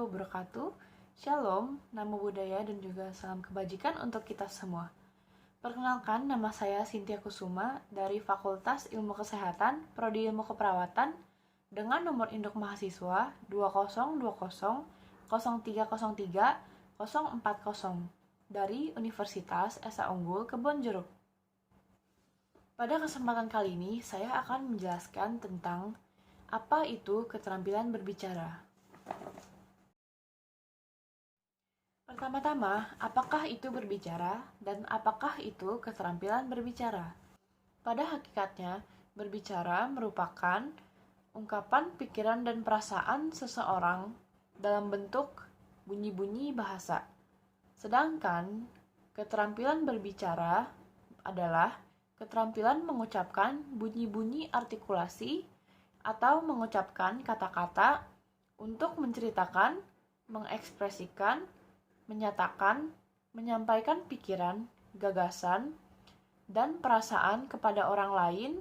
wabarakatuh. Shalom, namo buddhaya dan juga salam kebajikan untuk kita semua. Perkenalkan, nama saya Cynthia Kusuma dari Fakultas Ilmu Kesehatan, Prodi Ilmu Keperawatan dengan nomor induk mahasiswa 2020-0303-040 dari Universitas Esa Unggul Kebonjeruk. Pada kesempatan kali ini, saya akan menjelaskan tentang apa itu keterampilan berbicara. Pertama-tama, apakah itu berbicara dan apakah itu keterampilan berbicara? Pada hakikatnya, berbicara merupakan ungkapan pikiran dan perasaan seseorang dalam bentuk bunyi-bunyi bahasa. Sedangkan keterampilan berbicara adalah keterampilan mengucapkan bunyi-bunyi artikulasi atau mengucapkan kata-kata untuk menceritakan, mengekspresikan, menyatakan, menyampaikan pikiran, gagasan, dan perasaan kepada orang lain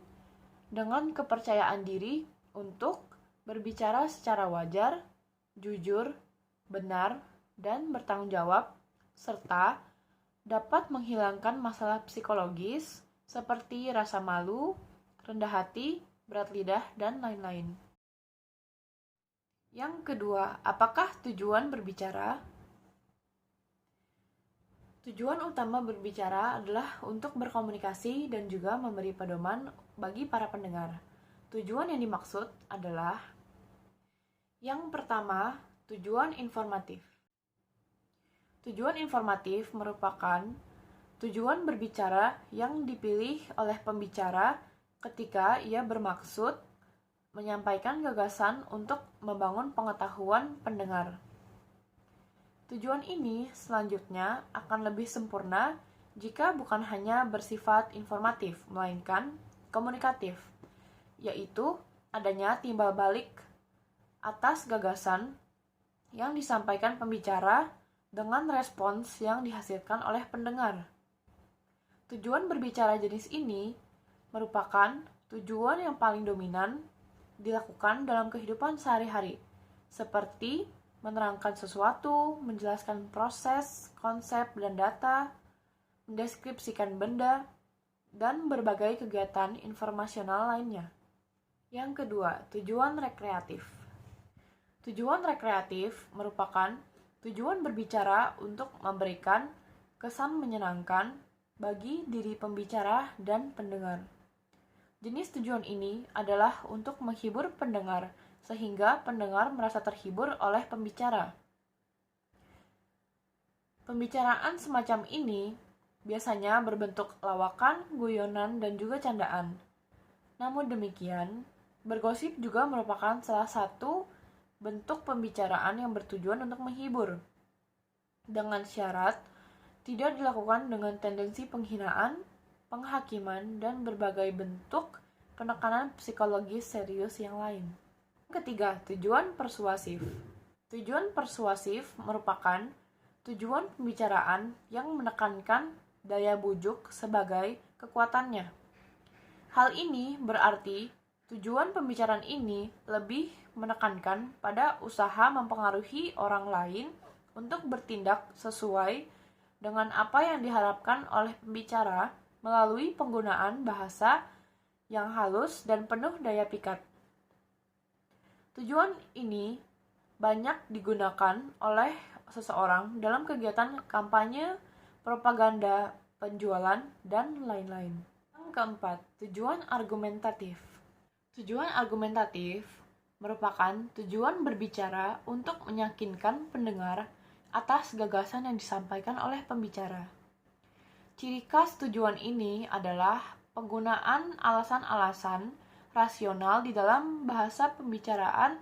dengan kepercayaan diri untuk berbicara secara wajar, jujur, benar, dan bertanggung jawab, serta dapat menghilangkan masalah psikologis seperti rasa malu, rendah hati, berat lidah, dan lain-lain. Yang kedua, apakah tujuan berbicara? Tujuan utama berbicara adalah untuk berkomunikasi dan juga memberi pedoman bagi para pendengar. Tujuan yang dimaksud adalah yang pertama, tujuan informatif. Tujuan informatif merupakan tujuan berbicara yang dipilih oleh pembicara ketika ia bermaksud menyampaikan gagasan untuk membangun pengetahuan pendengar. Tujuan ini selanjutnya akan lebih sempurna jika bukan hanya bersifat informatif, melainkan komunikatif, yaitu adanya timbal balik atas gagasan yang disampaikan pembicara dengan respons yang dihasilkan oleh pendengar. Tujuan berbicara jenis ini merupakan tujuan yang paling dominan dilakukan dalam kehidupan sehari-hari, seperti menerangkan sesuatu, menjelaskan proses, konsep, dan data, mendeskripsikan benda, dan berbagai kegiatan informasional lainnya. Yang kedua, tujuan rekreatif. Tujuan rekreatif merupakan tujuan berbicara untuk memberikan kesan menyenangkan bagi diri pembicara dan pendengar. Jenis tujuan ini adalah untuk menghibur pendengar, sehingga pendengar merasa terhibur oleh pembicara. Pembicaraan semacam ini biasanya berbentuk lawakan, guyonan, dan juga candaan. Namun demikian, bergosip juga merupakan salah satu bentuk pembicaraan yang bertujuan untuk menghibur, dengan syarat tidak dilakukan dengan tendensi penghinaan, penghakiman, dan berbagai bentuk penekanan psikologis serius yang lain. Ketiga, tujuan persuasif. Tujuan persuasif merupakan tujuan pembicaraan yang menekankan daya bujuk sebagai kekuatannya. Hal ini berarti tujuan pembicaraan ini lebih menekankan pada usaha mempengaruhi orang lain untuk bertindak sesuai dengan apa yang diharapkan oleh pembicara melalui penggunaan bahasa yang halus dan penuh daya pikat. Tujuan ini banyak digunakan oleh seseorang dalam kegiatan kampanye, propaganda, penjualan, dan lain-lain. Yang keempat, tujuan argumentatif. Tujuan argumentatif merupakan tujuan berbicara untuk meyakinkan pendengar atas gagasan yang disampaikan oleh pembicara. Ciri khas tujuan ini adalah penggunaan alasan-alasan rasional di dalam bahasa pembicaraan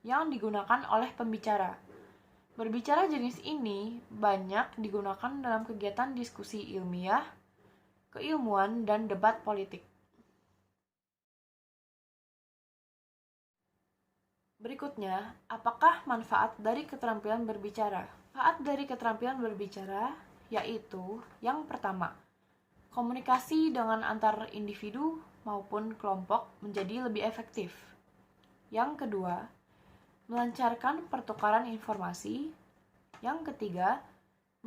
yang digunakan oleh pembicara. Berbicara jenis ini banyak digunakan dalam kegiatan diskusi ilmiah, keilmuan, dan debat politik. Berikutnya, apakah manfaat dari keterampilan berbicara? Manfaat dari keterampilan berbicara yaitu yang pertama, komunikasi dengan antar individu maupun kelompok menjadi lebih efektif. Yang kedua, melancarkan pertukaran informasi. Yang ketiga,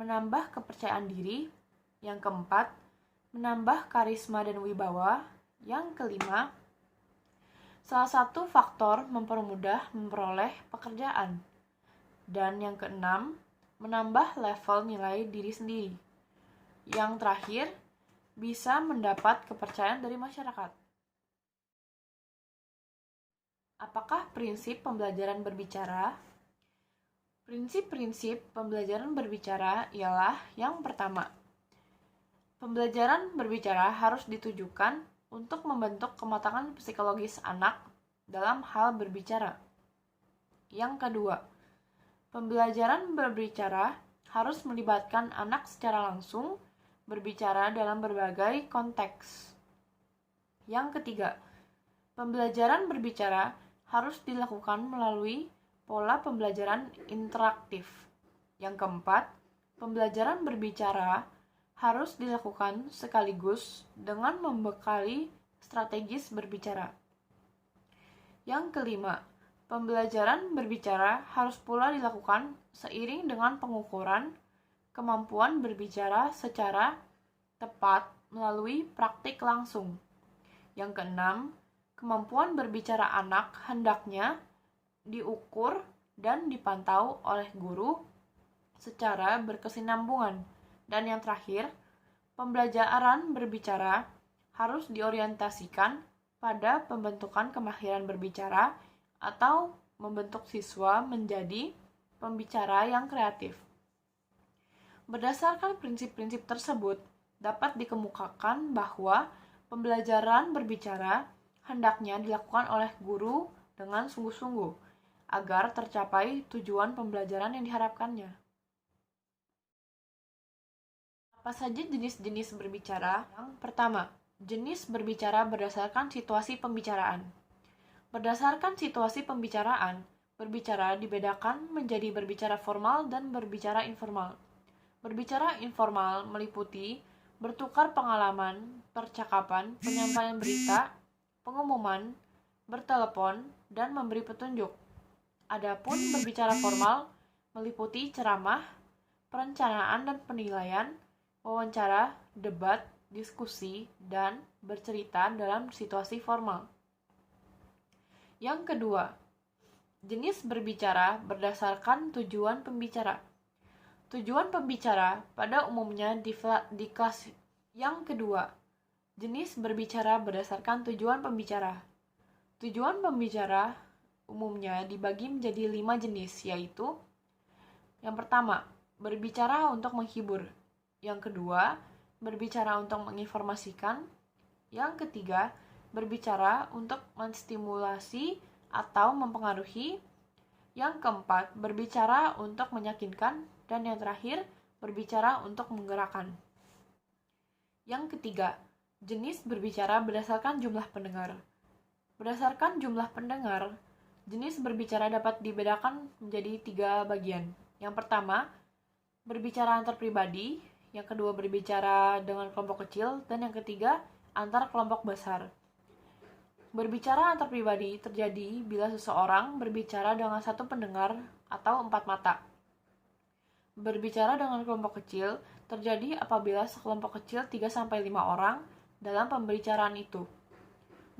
menambah kepercayaan diri. Yang keempat, menambah karisma dan wibawa. Yang kelima, salah satu faktor mempermudah memperoleh pekerjaan. Dan yang keenam, menambah level nilai diri sendiri. Yang terakhir, bisa mendapat kepercayaan dari masyarakat. Apakah prinsip pembelajaran berbicara? Prinsip-prinsip pembelajaran berbicara ialah yang pertama, pembelajaran berbicara harus ditujukan untuk membentuk kematangan psikologis anak dalam hal berbicara. Yang kedua, pembelajaran berbicara harus melibatkan anak secara langsung berbicara dalam berbagai konteks. Yang ketiga, pembelajaran berbicara harus dilakukan melalui pola pembelajaran interaktif. Yang keempat, pembelajaran berbicara harus dilakukan sekaligus dengan membekali strategis berbicara. Yang kelima, pembelajaran berbicara harus pula dilakukan seiring dengan pengukuran kemampuan berbicara secara tepat melalui praktik langsung. Yang keenam, kemampuan berbicara anak hendaknya diukur dan dipantau oleh guru secara berkesinambungan. Dan yang terakhir, pembelajaran berbicara harus diorientasikan pada pembentukan kemahiran berbicara atau membentuk siswa menjadi pembicara yang kreatif. Berdasarkan prinsip-prinsip tersebut, dapat dikemukakan bahwa pembelajaran berbicara hendaknya dilakukan oleh guru dengan sungguh-sungguh agar tercapai tujuan pembelajaran yang diharapkannya. Apa saja jenis-jenis berbicara? Yang pertama, jenis berbicara berdasarkan situasi pembicaraan. Berdasarkan situasi pembicaraan, berbicara dibedakan menjadi berbicara formal dan berbicara informal. Berbicara informal meliputi bertukar pengalaman, percakapan, penyampaian berita, pengumuman, bertelepon, dan memberi petunjuk. Adapun berbicara formal meliputi ceramah, perencanaan dan penilaian, wawancara, debat, diskusi, dan bercerita dalam situasi formal. Yang kedua, jenis berbicara berdasarkan tujuan pembicara. Tujuan pembicara pada umumnya Yang kedua, jenis berbicara berdasarkan tujuan pembicara. Tujuan pembicara umumnya dibagi menjadi 5 jenis, yaitu yang pertama, berbicara untuk menghibur. Yang kedua, berbicara untuk menginformasikan. Yang ketiga, berbicara untuk menstimulasi atau mempengaruhi. Yang keempat, berbicara untuk meyakinkan. Dan yang terakhir, berbicara untuk menggerakkan. Yang ketiga, jenis berbicara berdasarkan jumlah pendengar. Berdasarkan jumlah pendengar, jenis berbicara dapat dibedakan menjadi 3 bagian. Yang pertama, berbicara antar pribadi. Yang kedua, berbicara dengan kelompok kecil. Dan yang ketiga, antar kelompok besar. Berbicara antar pribadi terjadi bila seseorang berbicara dengan satu pendengar atau 4 mata. Berbicara dengan kelompok kecil terjadi apabila sekelompok kecil 3-5 orang dalam pembicaraan itu.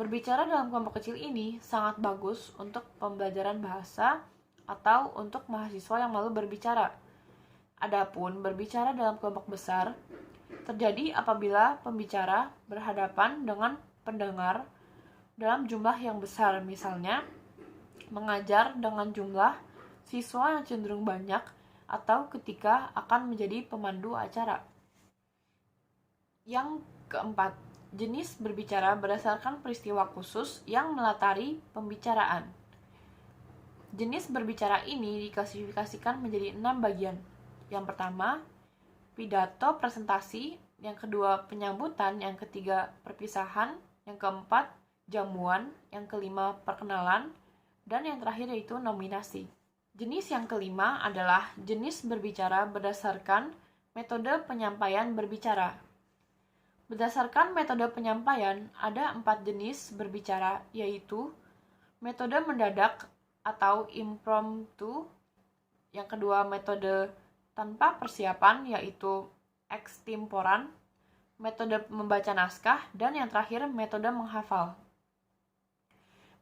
Berbicara dalam kelompok kecil ini sangat bagus untuk pembelajaran bahasa atau untuk mahasiswa yang malu berbicara. Adapun berbicara dalam kelompok besar terjadi apabila pembicara berhadapan dengan pendengar dalam jumlah yang besar, misalnya mengajar dengan jumlah siswa yang cenderung banyak atau ketika akan menjadi pemandu acara. Yang keempat, jenis berbicara berdasarkan peristiwa khusus yang melatari pembicaraan. Jenis berbicara ini diklasifikasikan menjadi 6 bagian. Yang pertama, pidato presentasi. Yang kedua, penyambutan. Yang ketiga, perpisahan. Yang keempat, jamuan. Yang kelima, perkenalan. Dan yang terakhir yaitu nominasi. Jenis yang kelima adalah jenis berbicara berdasarkan metode penyampaian berbicara. Berdasarkan metode penyampaian, ada 4 jenis berbicara, yaitu metode mendadak atau impromptu. Yang kedua, metode tanpa persiapan, yaitu extemporan, metode membaca naskah, dan yang terakhir, metode menghafal.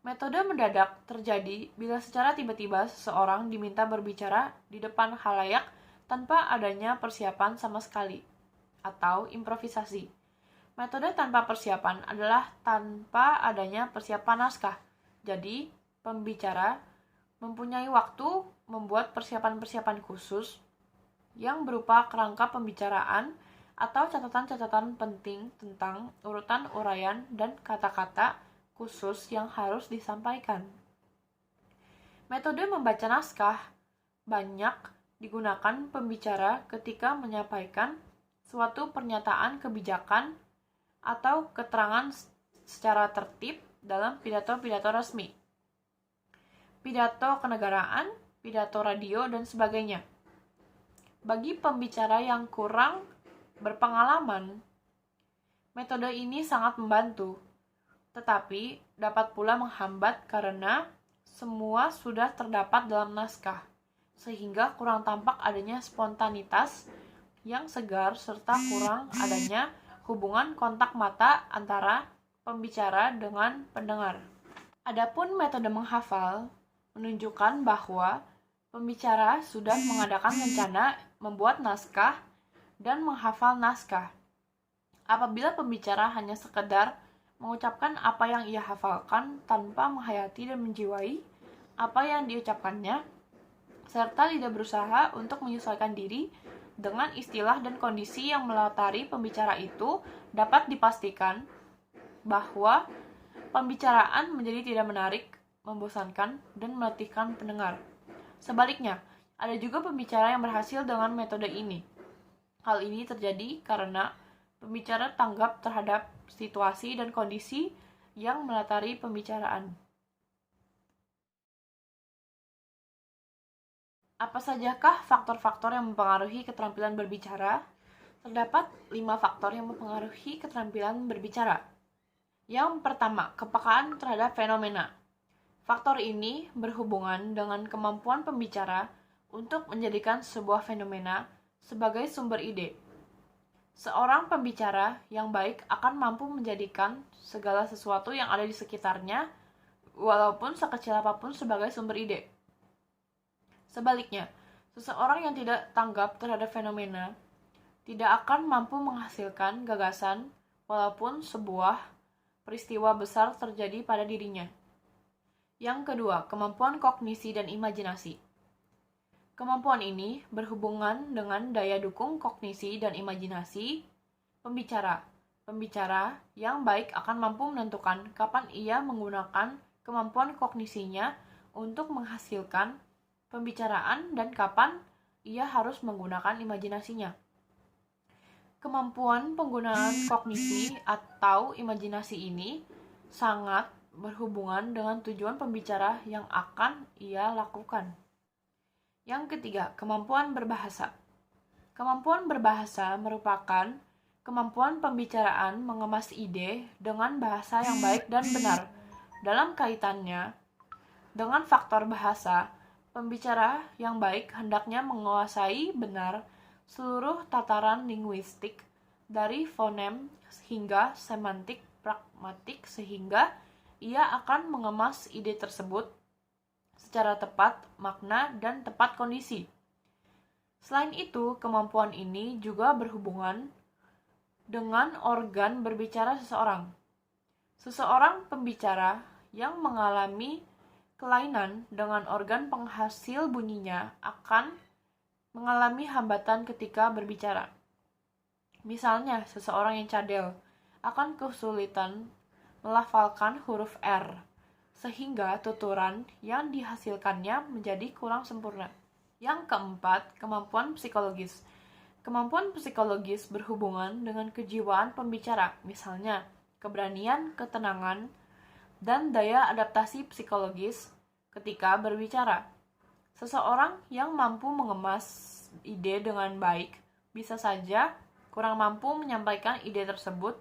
Metode mendadak terjadi bila secara tiba-tiba seseorang diminta berbicara di depan khalayak tanpa adanya persiapan sama sekali, atau improvisasi. Metode tanpa persiapan adalah tanpa adanya persiapan naskah. Jadi, pembicara mempunyai waktu membuat persiapan-persiapan khusus yang berupa kerangka pembicaraan atau catatan-catatan penting tentang urutan uraian dan kata-kata khusus yang harus disampaikan. Metode membaca naskah banyak digunakan pembicara ketika menyampaikan suatu pernyataan kebijakan atau keterangan secara tertib dalam pidato-pidato resmi, pidato kenegaraan, pidato radio, dan sebagainya. Bagi pembicara yang kurang berpengalaman, metode ini sangat membantu, tetapi dapat pula menghambat karena semua sudah terdapat dalam naskah, sehingga kurang tampak adanya spontanitas yang segar serta kurang adanya hubungan kontak mata antara pembicara dengan pendengar. Adapun metode menghafal menunjukkan bahwa pembicara sudah mengadakan rencana membuat naskah dan menghafal naskah. Apabila pembicara hanya sekedar mengucapkan apa yang ia hafalkan tanpa menghayati dan menjiwai apa yang diucapkannya, serta tidak berusaha untuk menyesuaikan diri dengan istilah dan kondisi yang melatari pembicara itu, dapat dipastikan bahwa pembicaraan menjadi tidak menarik, membosankan, dan meletihkan pendengar. Sebaliknya, ada juga pembicara yang berhasil dengan metode ini. Hal ini terjadi karena pembicara tanggap terhadap situasi dan kondisi yang melatari pembicaraan. Apa sajakah faktor-faktor yang mempengaruhi keterampilan berbicara? Terdapat 5 faktor yang mempengaruhi keterampilan berbicara. Yang pertama, kepekaan terhadap fenomena. Faktor ini berhubungan dengan kemampuan pembicara untuk menjadikan sebuah fenomena sebagai sumber ide. Seorang pembicara yang baik akan mampu menjadikan segala sesuatu yang ada di sekitarnya, walaupun sekecil apapun, sebagai sumber ide. Sebaliknya, seseorang yang tidak tanggap terhadap fenomena tidak akan mampu menghasilkan gagasan walaupun sebuah peristiwa besar terjadi pada dirinya. Yang kedua, kemampuan kognisi dan imajinasi. Kemampuan ini berhubungan dengan daya dukung kognisi dan imajinasi pembicara. Pembicara yang baik akan mampu menentukan kapan ia menggunakan kemampuan kognisinya untuk menghasilkan pembicaraan dan kapan ia harus menggunakan imajinasinya. Kemampuan penggunaan kognisi atau imajinasi ini sangat berhubungan dengan tujuan pembicara yang akan ia lakukan. Yang ketiga, kemampuan berbahasa. Kemampuan berbahasa merupakan kemampuan pembicaraan mengemas ide dengan bahasa yang baik dan benar. Dalam kaitannya dengan faktor bahasa, pembicara yang baik hendaknya menguasai benar seluruh tataran linguistik dari fonem hingga semantik pragmatik sehingga ia akan mengemas ide tersebut secara tepat makna dan tepat kondisi. Selain itu, kemampuan ini juga berhubungan dengan organ berbicara seseorang. Seseorang pembicara yang mengalami kelainan dengan organ penghasil bunyinya akan mengalami hambatan ketika berbicara. Misalnya, seseorang yang cadel akan kesulitan melafalkan huruf R, sehingga tuturan yang dihasilkannya menjadi kurang sempurna. Yang keempat, kemampuan psikologis. Kemampuan psikologis berhubungan dengan kejiwaan pembicara, misalnya keberanian, ketenangan, dan daya adaptasi psikologis ketika berbicara. Seseorang yang mampu mengemas ide dengan baik bisa saja kurang mampu menyampaikan ide tersebut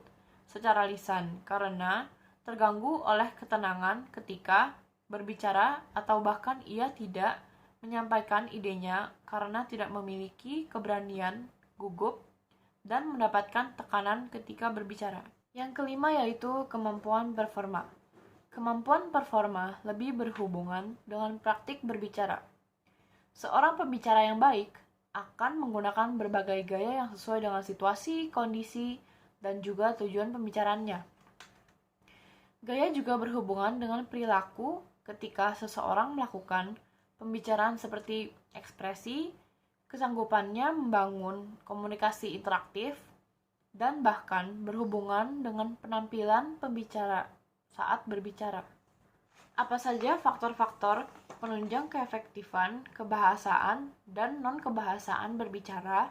secara lisan karena terganggu oleh ketenangan ketika berbicara, atau bahkan ia tidak menyampaikan idenya karena tidak memiliki keberanian, gugup, dan mendapatkan tekanan ketika berbicara. Yang kelima yaitu kemampuan performa. Kemampuan performa lebih berhubungan dengan praktik berbicara. Seorang pembicara yang baik akan menggunakan berbagai gaya yang sesuai dengan situasi, kondisi, dan juga tujuan pembicaraannya. Gaya juga berhubungan dengan perilaku ketika seseorang melakukan pembicaraan seperti ekspresi, kesanggupannya membangun komunikasi interaktif, dan bahkan berhubungan dengan penampilan pembicara saat berbicara. Apa saja faktor-faktor penunjang keefektifan kebahasaan dan non-kebahasaan berbicara?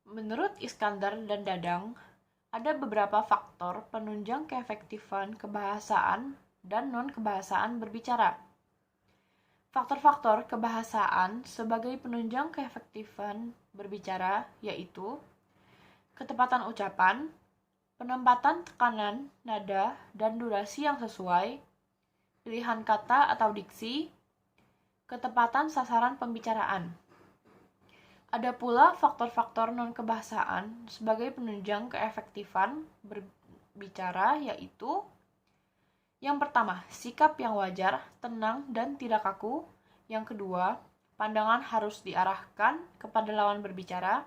Menurut Iskandar dan Dadang, ada beberapa faktor penunjang keefektifan kebahasaan dan non-kebahasaan berbicara. Faktor-faktor kebahasaan sebagai penunjang keefektifan berbicara yaitu ketepatan ucapan, penempatan tekanan, nada, dan durasi yang sesuai, pilihan kata atau diksi, ketepatan sasaran pembicaraan. Ada pula faktor-faktor non-kebahasaan sebagai penunjang keefektifan berbicara yaitu yang pertama, sikap yang wajar, tenang, dan tidak kaku. Yang kedua, pandangan harus diarahkan kepada lawan berbicara.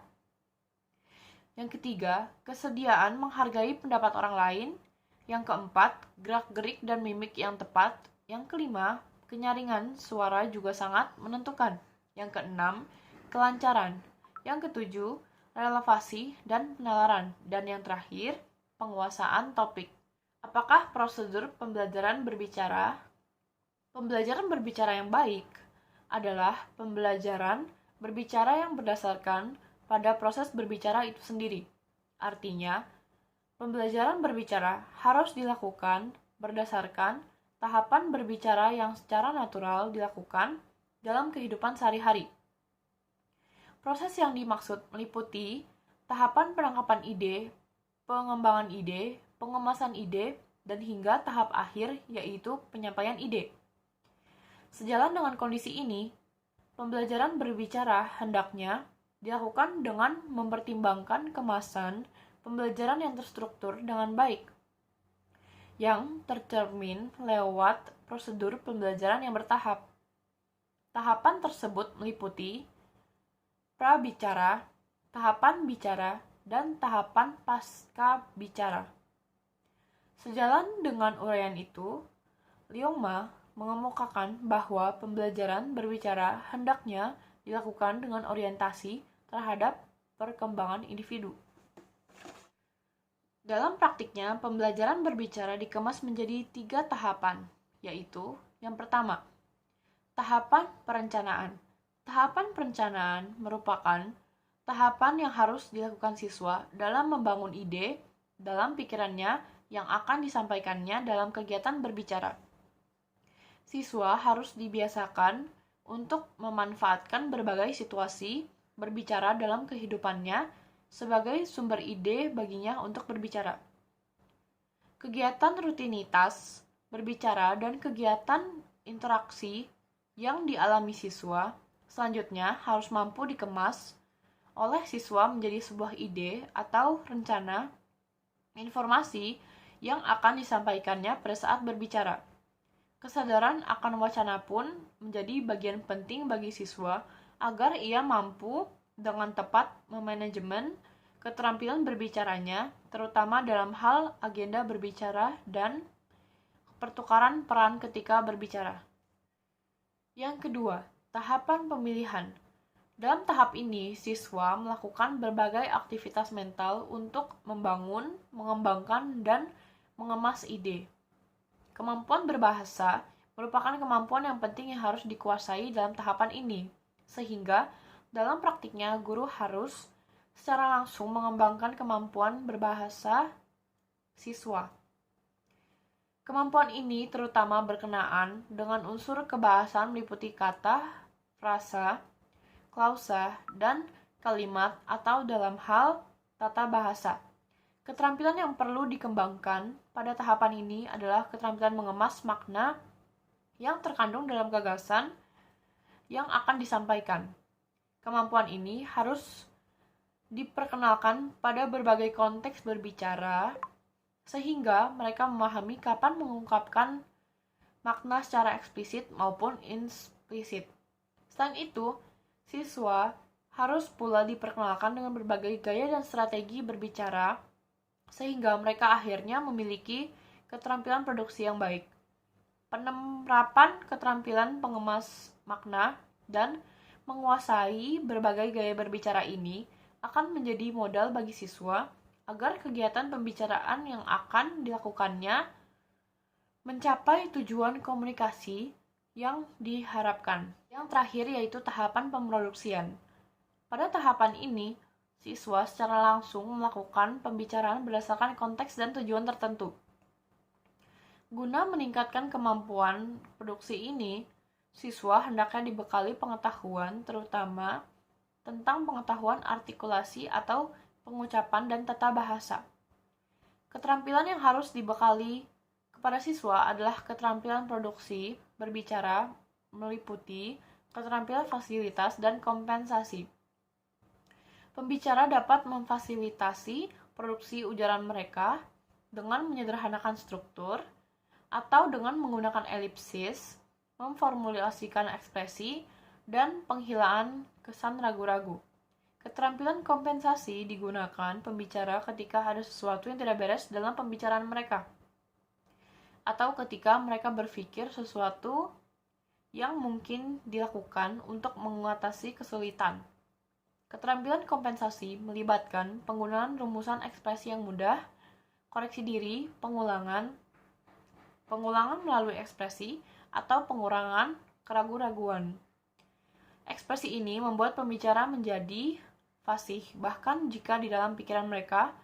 Yang ketiga, kesediaan menghargai pendapat orang lain. Yang keempat, gerak-gerik dan mimik yang tepat. Yang kelima, kenyaringan suara juga sangat menentukan. Yang keenam, kelancaran. Yang ketujuh, relevasi dan penalaran. Dan yang terakhir, penguasaan topik. Apakah prosedur pembelajaran berbicara? Pembelajaran berbicara yang baik adalah pembelajaran berbicara yang berdasarkan pada proses berbicara itu sendiri. Artinya, pembelajaran berbicara harus dilakukan berdasarkan tahapan berbicara yang secara natural dilakukan dalam kehidupan sehari-hari. Proses yang dimaksud meliputi tahapan penangkapan ide, pengembangan ide, pengemasan ide, dan hingga tahap akhir yaitu penyampaian ide. Sejalan dengan kondisi ini, pembelajaran berbicara hendaknya dilakukan dengan mempertimbangkan kemasan pembelajaran yang terstruktur dengan baik, yang tercermin lewat prosedur pembelajaran yang bertahap. Tahapan tersebut meliputi prabicara, tahapan bicara, dan tahapan pasca bicara. Sejalan dengan uraian itu, Liongma mengemukakan bahwa pembelajaran berbicara hendaknya dilakukan dengan orientasi terhadap perkembangan individu. Dalam praktiknya, pembelajaran berbicara dikemas menjadi 3 tahapan, yaitu yang pertama, tahapan perencanaan. Tahapan perencanaan merupakan tahapan yang harus dilakukan siswa dalam membangun ide dalam pikirannya yang akan disampaikannya dalam kegiatan berbicara. Siswa harus dibiasakan untuk memanfaatkan berbagai situasi berbicara dalam kehidupannya sebagai sumber ide baginya untuk berbicara. Kegiatan rutinitas berbicara dan kegiatan interaksi yang dialami siswa selanjutnya harus mampu dikemas oleh siswa menjadi sebuah ide atau rencana informasi yang akan disampaikannya pada saat berbicara. Kesadaran akan wacana pun menjadi bagian penting bagi siswa agar ia mampu dengan tepat memanajemen keterampilan berbicaranya, terutama dalam hal agenda berbicara dan pertukaran peran ketika berbicara. Yang kedua, tahapan pemilihan. Dalam tahap ini, siswa melakukan berbagai aktivitas mental untuk membangun, mengembangkan, dan mengemas ide. Kemampuan berbahasa merupakan kemampuan yang penting yang harus dikuasai dalam tahapan ini, sehingga dalam praktiknya guru harus secara langsung mengembangkan kemampuan berbahasa siswa. Kemampuan ini terutama berkenaan dengan unsur kebahasaan meliputi kata, frasa, klausa, dan kalimat atau dalam hal tata bahasa. Keterampilan yang perlu dikembangkan pada tahapan ini adalah keterampilan mengemas makna yang terkandung dalam gagasan yang akan disampaikan. Kemampuan ini harus diperkenalkan pada berbagai konteks berbicara, sehingga mereka memahami kapan mengungkapkan makna secara eksplisit maupun implisit. Selain itu, siswa harus pula diperkenalkan dengan berbagai gaya dan strategi berbicara, sehingga mereka akhirnya memiliki keterampilan produksi yang baik. Penerapan keterampilan pengemas makna dan menguasai berbagai gaya berbicara ini akan menjadi modal bagi siswa agar kegiatan pembicaraan yang akan dilakukannya mencapai tujuan komunikasi yang diharapkan. Yang terakhir yaitu tahapan pemroduksian. Pada tahapan ini, siswa secara langsung melakukan pembicaraan berdasarkan konteks dan tujuan tertentu. Guna meningkatkan kemampuan produksi ini, siswa hendaknya dibekali pengetahuan terutama tentang pengetahuan artikulasi atau pengucapan dan tata bahasa. Keterampilan yang harus dibekali kepada siswa adalah keterampilan produksi, berbicara, meliputi keterampilan fasilitas dan kompensasi. Pembicara dapat memfasilitasi produksi ujaran mereka dengan menyederhanakan struktur atau dengan menggunakan elipsis, memformulasikan ekspresi, dan penghilaan kesan ragu-ragu. Keterampilan kompensasi digunakan pembicara ketika ada sesuatu yang tidak beres dalam pembicaraan mereka, atau ketika mereka berpikir sesuatu yang mungkin dilakukan untuk mengatasi kesulitan. Keterampilan kompensasi melibatkan penggunaan rumusan ekspresi yang mudah, koreksi diri, pengulangan melalui ekspresi, atau pengurangan keraguan-raguan. Ekspresi ini membuat pembicara menjadi fasih, bahkan jika di dalam pikiran mereka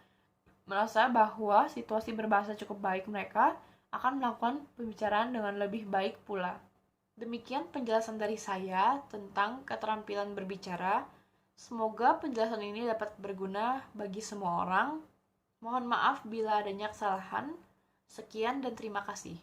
merasa bahwa situasi berbahasa cukup baik, mereka akan melakukan pembicaraan dengan lebih baik pula. Demikian penjelasan dari saya tentang keterampilan berbicara. Semoga penjelasan ini dapat berguna bagi semua orang. Mohon maaf bila adanya kesalahan. Sekian dan terima kasih.